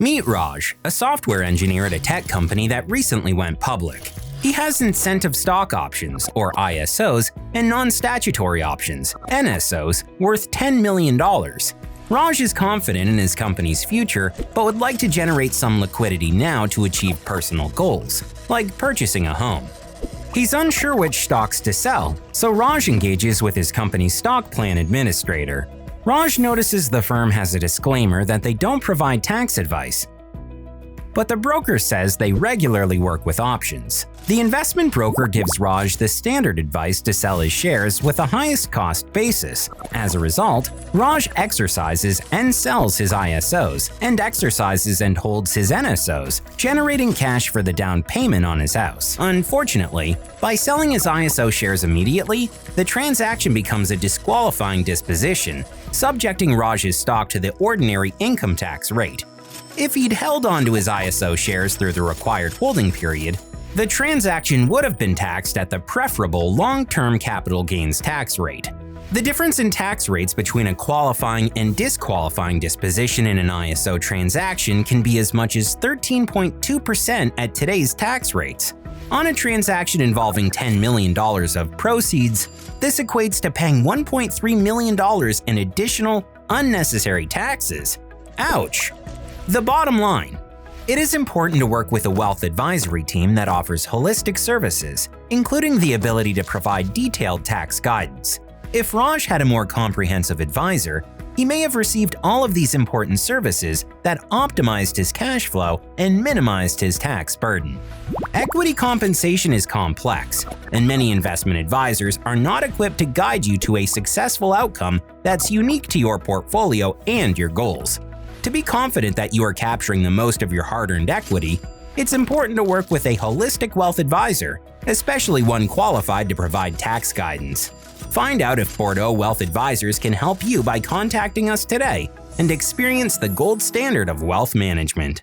Meet Raj, a software engineer at a tech company that recently went public. He has incentive stock options, or ISOs, and non-statutory options, NSOs, worth $10 million. Raj is confident in his company's future, but would like to generate some liquidity now to achieve personal goals, like purchasing a home. He's unsure which stocks to sell, so Raj engages with his company's stock plan administrator. Raj notices the firm has a disclaimer that they don't provide tax advice, but the broker says they regularly work with options. The investment broker gives Raj the standard advice to sell his shares with the highest cost basis. As a result, Raj exercises and sells his ISOs, and exercises and holds his NSOs, generating cash for the down payment on his house. Unfortunately, by selling his ISO shares immediately, the transaction becomes a disqualifying disposition, subjecting Raj's stock to the ordinary income tax rate. If he'd held on to his ISO shares through the required holding period, the transaction would have been taxed at the preferable long-term capital gains tax rate. The difference in tax rates between a qualifying and disqualifying disposition in an ISO transaction can be as much as 13.2% at today's tax rates. On a transaction involving $10 million of proceeds, this equates to paying $1.3 million in additional, unnecessary taxes. Ouch! The bottom line: it is important to work with a wealth advisory team that offers holistic services, including the ability to provide detailed tax guidance. If Raj had a more comprehensive advisor, he may have received all of these important services that optimized his cash flow and minimized his tax burden. Equity compensation is complex, and many investment advisors are not equipped to guide you to a successful outcome that's unique to your portfolio and your goals. To be confident that you are capturing the most of your hard-earned equity, it's important to work with a holistic wealth advisor, especially one qualified to provide tax guidance. Find out if Bordeaux Wealth Advisors can help you by contacting us today and experience the gold standard of wealth management.